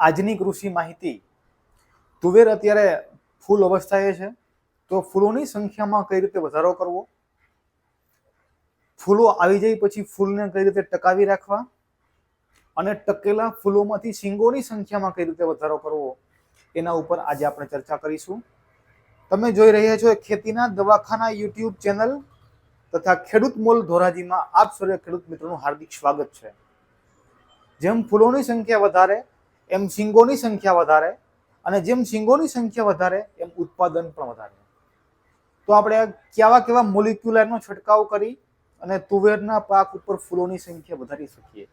આજની કૃષિ માહિતી. તુવેર અત્યારે ફૂલ અવસ્થાએ છે, તો ફૂલોની સંખ્યામાં કઈ રીતે વધારો કરવો, ફૂલો આવી જાય પછી ફૂલને કઈ રીતે ટકાવી રાખવા અને ટકેલા ફૂલોમાંથી શીંગોની સંખ્યામાં કઈ રીતે વધારો કરવો, એના ઉપર આજે આપણે ચર્ચા કરીશું. તમે જોઈ રહ્યા છો ખેતીના દવાખાના યુટ્યુબ ચેનલ તથા ખેડૂત મોલ ધોરાજીમાં આપ સર્વે ખેડૂત મિત્રોનું હાર્દિક સ્વાગત છે. જેમ ફૂલોની સંખ્યા વધારે એમ શીંગોની સંખ્યા વધારે, અને જેમ શીંગોની સંખ્યા વધારે એમ ઉત્પાદન પણ વધારે. તો આપણે કેવા કેવા મોલિક્યુલરનો છંટકાવ કરી અને તુવેરના પાક ઉપર ફૂલોની સંખ્યા વધારી શકીએ,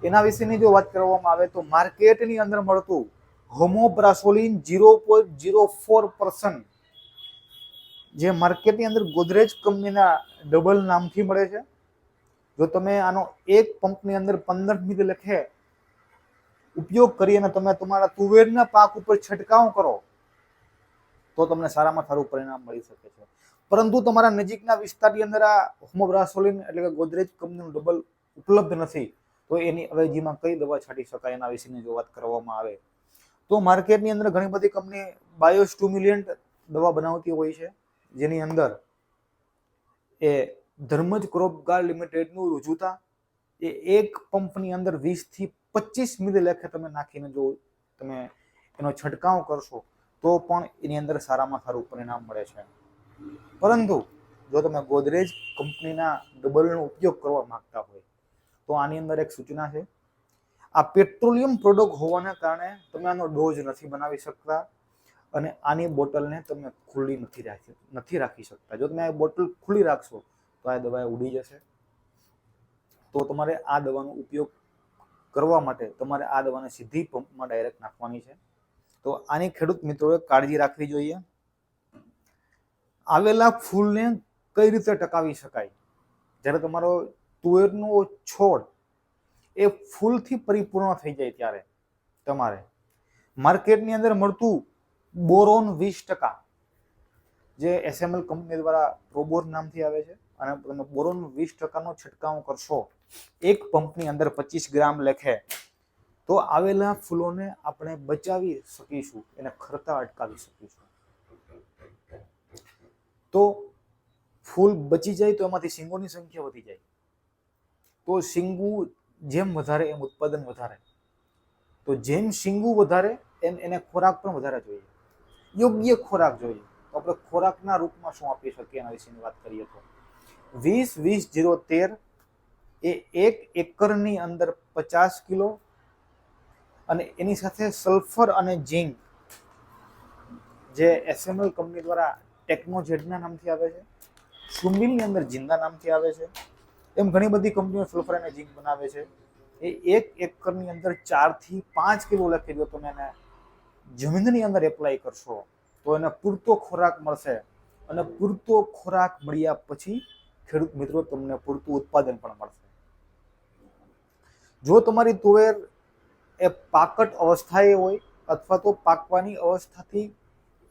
એના વિશેની જો વાત કરવામાં આવે તો માર્કેટની અંદર મળતું હોમોબ્રાસોલિન 0.04% જે માર્કેટની અંદર ગોદરેજ કંપનીના ડબલ નામથી મળે છે. જો તમે આનો એક પંપની અંદર 15 મિલી લખે ઉપયોગ કરી અને તમે તમારા તુવેરના પાક ઉપર છંટકાવ કરો તો તમને સારામાં સારું પરિણામ મળી શકે છે. પરંતુ તમારા નજીકના વિસ્તારની અંદર આ હોમોબ્રાસોલિન એટલે કે ગોદરેજ કંપનીનું ડબલ ઉપલબ્ધ નથી, તો એની અવેજીમાં કઈ દવા છાંટી શકાય એના વિશેની જો વાત કરવામાં આવે તો માર્કેટની અંદર ઘણી બધી કંપની બાયોસ્ટિમ્યુલન્ટ દવા બનાવતી હોય છે, જેની અંદર એ ધર્મજ ક્રોપગાર્ડ લિમિટેડનું રુજુતા એ એક પંપની અંદર 20 થી 25 મિલી લેખે તમે નાખીને જો તમે એનો છંટકાવ કરશો તો પણ એની અંદર સારામાં સારું પરિણામ મળે છે. પરંતુ જો તમે ગોદરેજ કંપનીના ડબલનો ઉપયોગ કરવા માંગતા હોય તો આની અંદર એક સૂચના છે. આ પેટ્રોલિયમ પ્રોડક્ટ હોવાના કારણે તમે આનો ડોઝ નથી બનાવી શકતા અને આની બોટલને તમે ખુલ્લી નથી રાખી શકતા. જો તમે આ બોટલ ખુલ્લી રાખશો તો આ દવા ઉડી જશે. તો તમારે આ દવાનો ઉપયોગ કરવા માટે તમારે આ દવાને સીધી પંપમાં ડાયરેક્ટ નાખવાની છે. તો આની ખેડૂત મિત્રોએ કાળજી રાખવી જોઈએ. આવેલા ફૂલને કઈ રીતે ટકાવી શકાય? જ્યારે તમારો તુવેરનો છોડ એ ફૂલથી પરિપૂર્ણ થઈ જાય ત્યારે તમારે માર્કેટની અંદર મળતું બોરોન 20% જે એસએમએલ કંપની દ્વારા પ્રોબોર નામથી આવે છે, અને તમે બોરોન 20%નો છંટકાવ કરશો એક પંપની અંદર 25 ગ્રામ લેખે તો આવેલા ફૂલોને આપણે બચાવી શકીશું, એને ખરતા અટકાવી શકીશું. તો ફૂલ બચી જાય તો એમાંથી શીંગોની સંખ્યા વધી જાય. તો શીંગુ જેમ વધારે એમ ઉત્પાદન વધારે. તો જેમ શીંગુ વધારે એમ એને ખોરાક પણ વધારે જોઈએ, યોગ્ય ખોરાક જોઈએ. તો આપણે ખોરાકના રૂપમાં શું આપી શકીએ એના વિશેની વાત કરીએ તો 20-20-0-13 એ 1 એકરની અંદર 50 કિલો, અને એની સાથે સલ્ફર અને ઝીંક જે એસએમએલ કંપની દ્વારા ટેકનોજેડના નામથી આવે છે, સુમિલની અંદર જિંદા નામથી આવે છે, એમ ઘણી બધી કંપનીઓ સલ્ફર અને ઝીંક બનાવે છે. એ 1 એકરની અંદર 4 થી 5 કિલો લખી દો તમે એને જમીનની અંદર એપ્લાય કરશો તો એને પૂરતો ખોરાક મળશે, અને પૂરતો ખોરાક મળ્યા પછી ખેડૂત મિત્રો તમને પૂરતું ઉત્પાદન પણ મળશે. જો તમારી તુવેર એ પાકટ અવસ્થાએ હોય અથવા તો પાકવાની અવસ્થાથી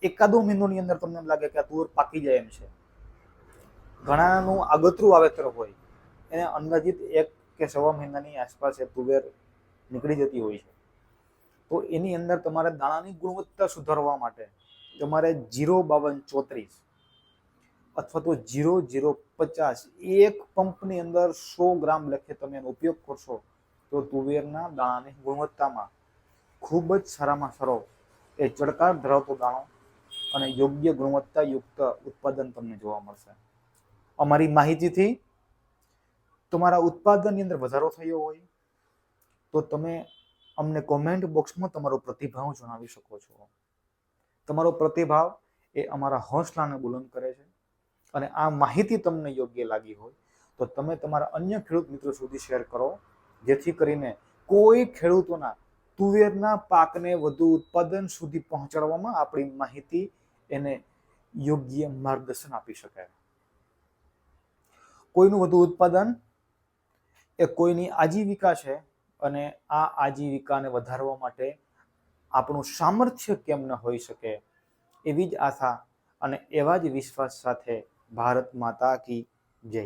એકાદો મહિનોની અંદર તમને લાગે કે આ તુવેર પાકી જાય એમ છે, ઘણાનું આગતરું વાવેતર હોય એને અંદાજિત 1 કે 1.25 મહિનાની આસપાસ એ તુવેર નીકળી જતી હોય છે, તો એની અંદર તમારે દાણાની ગુણવત્તા સુધારવા માટે તમારે 052-34 અથવા તો 0-050 એક પંપની અંદર 100 ગ્રામ લેખે તમે એનો ઉપયોગ કરશો તો તુવેરના દાણાની ગુણવત્તામાં ખૂબ જ સારામાં સારો એ ચળકાર ધરાવતો દાણો અને યોગ્ય ગુણવત્તાયુક્ત ઉત્પાદન તમને જોવા મળશે. અમારી માહિતીથી તમારા ઉત્પાદનની અંદર વધારો થયો હોય તો તમે અમને કોમેન્ટ બોક્સમાં તમારો પ્રતિભાવ જણાવી શકો છો. તમારો પ્રતિભાવ એ અમારા હૌસલાને બુલંદ કરે છે, અને આ માહિતી તમને યોગ્ય લાગી હોય તો તમે તમારા અન્ય ખેડૂત મિત્રો સુધી શેર કરો, જેથી કરીને કોઈ ખેડૂતોના તુવેરના પાકને વધુ ઉત્પાદન સુધી પહોંચાડવામાં આપણી માહિતી એને યોગ્ય માર્ગદર્શન આપી શકે. કોઈનું વધુ ઉત્પાદન એ કોઈની આજીવિકા છે, અને આ આજીવિકાને વધારવા માટે આપણું સામર્થ્ય કેમ ન હોઈ શકે એવી જ આશા અને એવા જ વિશ્વાસ સાથે ભારત માતા કી જય.